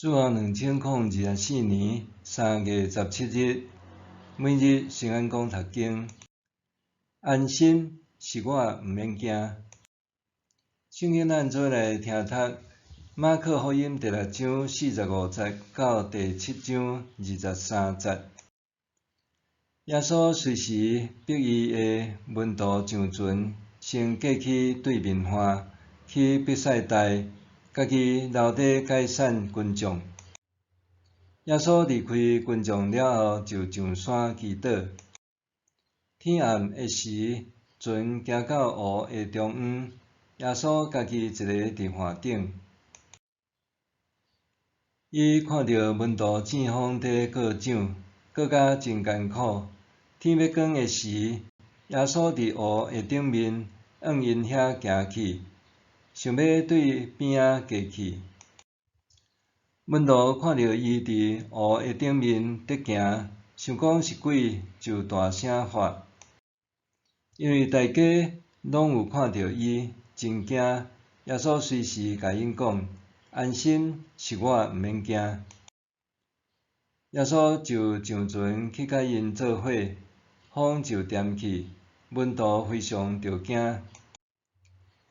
自2024年3月17日，每日圣安讲读经，安心是我毋免惊。圣经咱做来听读马可福音第6章45节到第7章23节。耶稣随时逼伊的门徒上船，先过去对面岸，去伯赛大，家己留底解散群众。耶稣离开群众了后，就上山祈祷。天暗的时，船行到湖的中央，耶稣家己一个伫岸顶。伊看到门徒正风伫过桨，过甲真艰苦。天要光的时，耶稣伫湖的顶面往因遐行去，想要对边仔过去。门徒看到伊伫湖的顶面伫行，想讲是鬼，就大声喝。因为大家拢有看到伊，真惊。耶稣随时甲因讲：“安心，是我，毋免惊。”耶稣就上船去甲因做伙，风就点去，门徒非常着惊，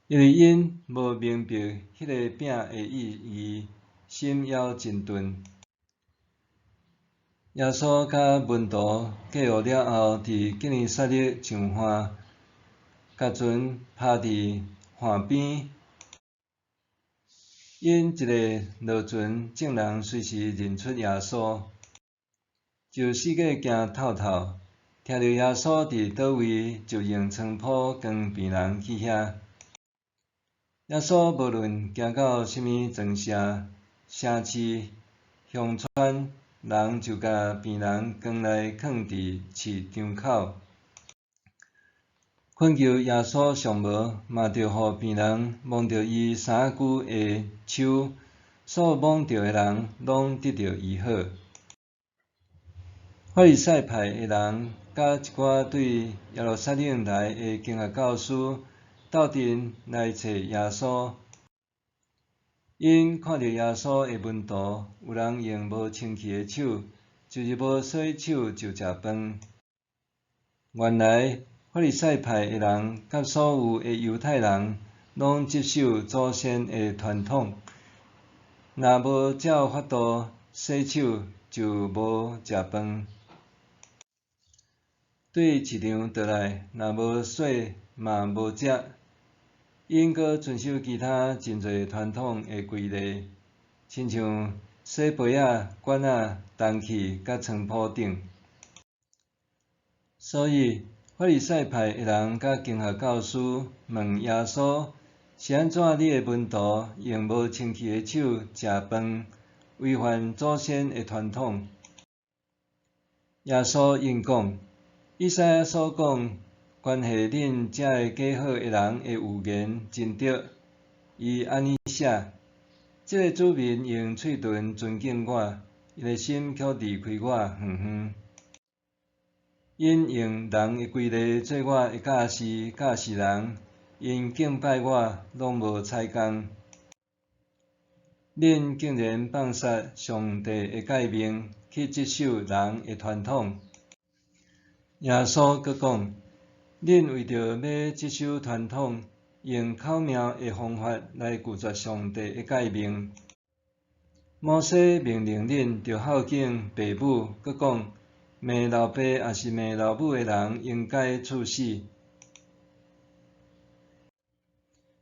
因为因无明白迄个饼的意义，心还真钝。耶稣甲门徒过河了后，伫基尼撒勒上岸，甲船趴伫岸边。因一个落船证人随时认出耶稣，就四界行透透，听到耶稣伫倒位，就用床铺将病人去遐。耶稣无论行到什么庄舍、城市、乡村，人就甲病人扛来囥伫市场口，恳求耶稣上无，嘛着互病人摸着伊衫具的手，所摸着的人拢得到医好。法利赛派的人甲一寡对耶路撒冷来的经学教师斗阵来找耶稣。因看到耶稣的门徒有人用无清气的手，就是无洗手就食饭。原来法利赛派的人甲所有的犹太人拢接受祖先的传统，若无照法度洗手，就无食饭。对市场倒来，若无洗嘛无食。因阁遵守其他真侪传统的规例，亲像洗杯仔、罐仔、铜器甲床铺等。所以法利赛派的人甲经学教师问耶稣：是安怎你的门徒用无清气的手食饭，违反祖先的传统？耶稣应讲：以赛亚所讲关系恁遮个假好的人的预言真对。伊安尼写：这个子民用喙唇尊敬我，因的心却离开我远远。因用人的规例做我的教士人，因敬拜我，拢无采工。恁竟然放杀上帝的诫命，去接受人的传统。耶稣阁讲：恁为着要接受传统，用巧妙的方法来拒绝上帝的诫命。摩西命令恁着孝敬父母，阁讲骂老爸也是骂老母的人应该处死。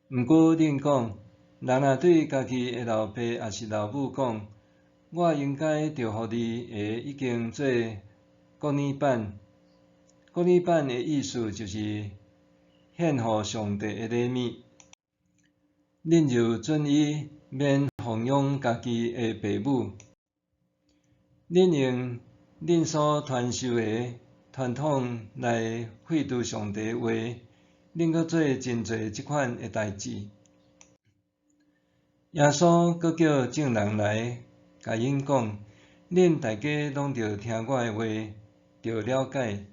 毋过恁讲，人若对家己的老爸也是老母讲，我应该着互你下已经做国语版。国语版的意思就是献互上帝的礼物。恁就准伊免奉养家己的父母。恁用恁所传授的传统来废除上帝的话，恁阁做真侪即款的代志。耶稣阁叫证人来，甲因讲：恁大家拢着听我的话，着了解。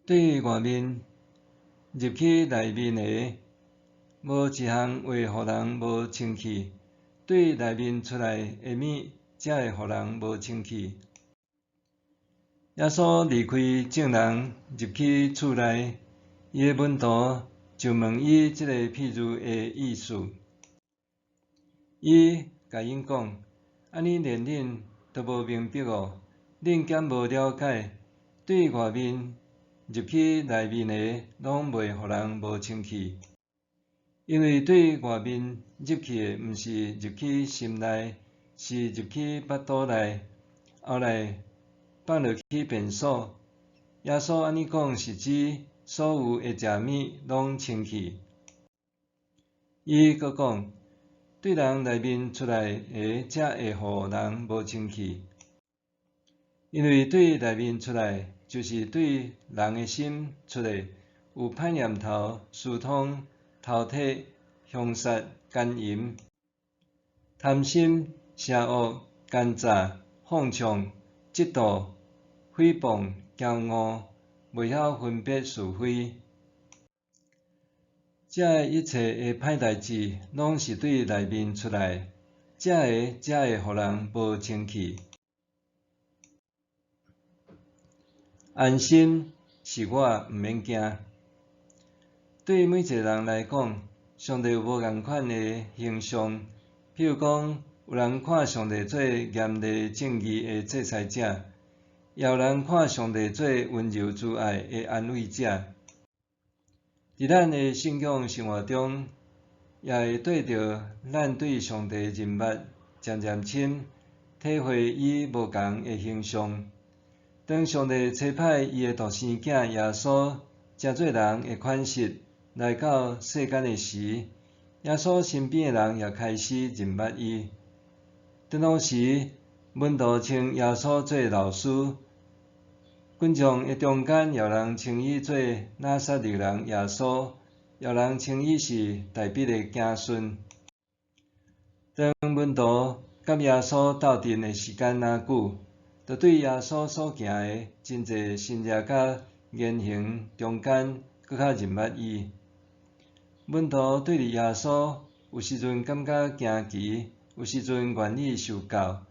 对外面入去内面的，无一项话互人无清气，对内面出来的物，才会互人无清气。耶稣离开众人入去厝内，伊的门徒就问伊即个譬喻的意思。伊甲因讲：安尼连恁都无明白哦，恁减无了解，对外面入去内面的，拢袂互人无清气。因为对外面入去的，毋是入去心内，是入去腹肚内，后来放落去便所。耶稣安尼讲是指所有会食物拢清气。伊阁讲，对人内面出来的，才会互人无清气。因为对内面出来，就是对人的心出的，有歹念头、私通、饕餮、凶杀、奸淫、贪心、邪恶、奸诈、放纵、嫉妒、诽谤、骄傲，袂晓分别是非。这一切的歹代志，拢是对内面出来，才会互人无清气。安心是我毋免惊。对每一个人来讲，上帝有无共款的形象。譬如讲，有人看上帝做严厉正义的制裁者，也有人看上帝做温柔慈爱的安慰者。伫咱的信仰生活中，也会对着咱对上帝认捌渐渐深，体会伊无共的形象。当上帝差派伊的独生囝耶稣，成做人的款式来到世间的时，耶稣身边的人也开始认捌伊。当当时，门徒称耶稣做老师，群众的中间有人称伊做拿撒勒人耶稣，有人称伊是大卫的子孙。当门徒甲耶稣斗阵的时间若久，就对耶稣所行的真侪新业甲言行中间，搁较认捌伊。门徒对哩耶稣，有时阵感觉惊奇，有时阵愿意受教，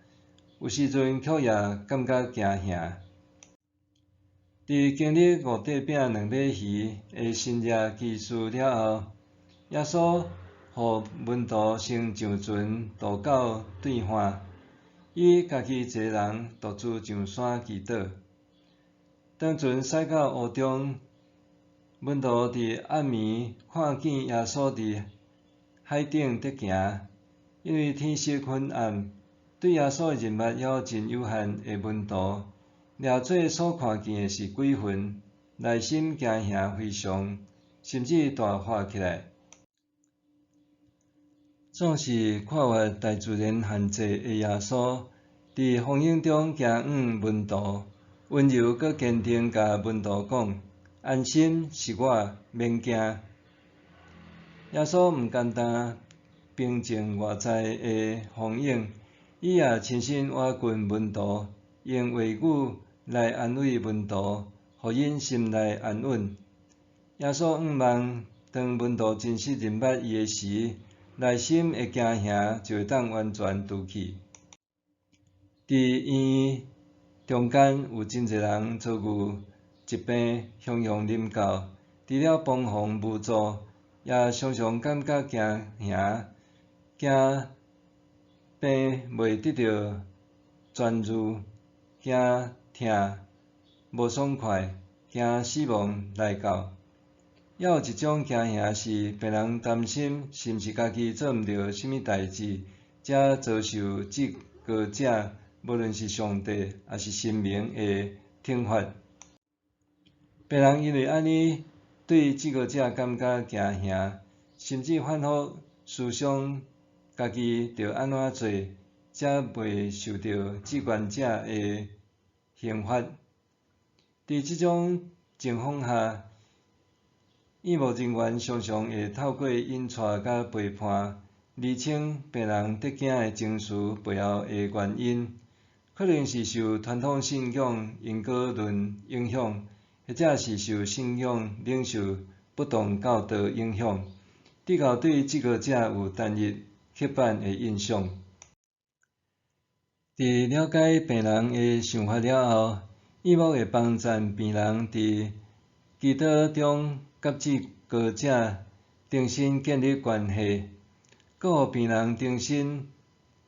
有时阵却也感觉惊吓。伫经历五块饼两尾鱼的新业奇事了后，耶稣互门徒先上船渡到对岸，伊家己一个人独自上山祈祷。当船驶到湖中，门徒伫暗暝看见耶稣伫海顶伫行，因为天色昏暗，对耶稣的认捌还真有限的门徒，抓做所看见的是鬼魂，内心惊吓非常，甚至大喊起来。总是看法大自然限制的耶稣，伫风影中行往门徒，温柔搁坚定甲门徒讲：安心是我，免惊。耶稣毋简单平静外在的风影，伊也亲身挖近门徒，用话语来安慰门徒，互因心内安稳。耶稣望当门徒真实认捌伊的时，内心的惊吓就会当完全除去。伫医院中间有真侪人遭遇疾病，雄雄啉到，除了帮忙无助，也常常感觉惊吓，惊病袂得到痊愈，惊痛无爽快，惊死亡来到。也有一种惊吓是病人担心是毋是家己做毋到什么代志，才遭受至高者，无论是上帝还是神明的惩罚。病人因为安尼对至高者感觉惊吓，甚至反复思想家己着安怎做，才袂受到至高者的刑罚。伫即种情况下，医务人员常常会透过引带甲陪伴，厘清病人得惊的情绪背后的原因，可能是受传统信仰因果论影响，或者是受信仰领袖不当教导影响，直到对至高者有单一，刻板的印象。伫了解病人的想法了后，义务会帮助病人伫祈祷中甲至高者重新建立关系，搁互病人重新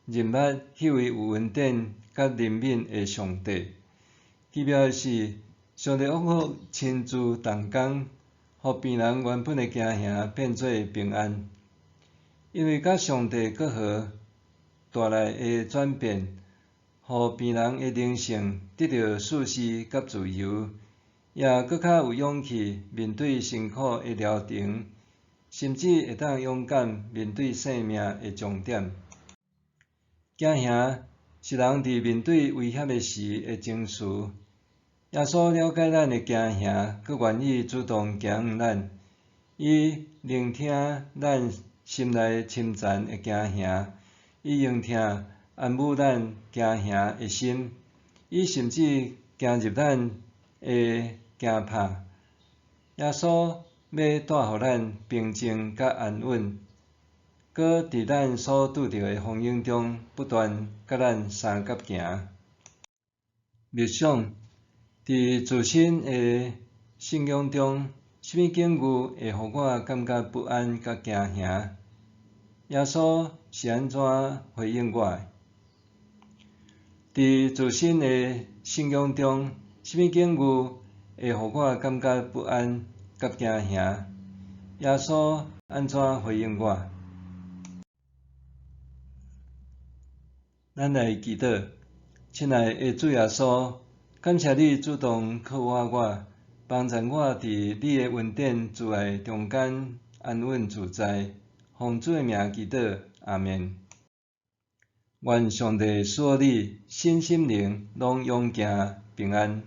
认捌迄位有恩典甲怜悯的上帝。奇妙的是，上帝往往亲自动工，互病人原本的惊吓变做平安，因为甲上帝结合带来的转变，互病人的灵性得到舒适甲自由，也搁较有勇气面对辛苦的疗程，甚至会当勇敢面对生命的终点。惊吓是人伫面对危险的时的情绪。耶稣了解咱的惊吓，佮愿意主动行向咱，伊聆听咱心内深层的惊吓，伊用听安抚咱惊吓的心，伊甚至行入咱的惊怕。耶稣要带互咱平静甲安稳，搁伫咱所拄着的风景中不断甲咱相夹行。默想。伫自身的信仰中，什么境遇会互我感觉不安甲惊吓？耶稣是安怎回应我的？伫自身的信仰中，什么境遇会互我感觉不安甲惊吓？耶稣安怎回应我？咱来祈祷，亲爱的主耶稣。感谢你主动靠我，帮助我伫你的恩典慈爱中间安稳自在。奉主的名祈祷，阿们。愿上帝赐予你身心灵拢永行平安。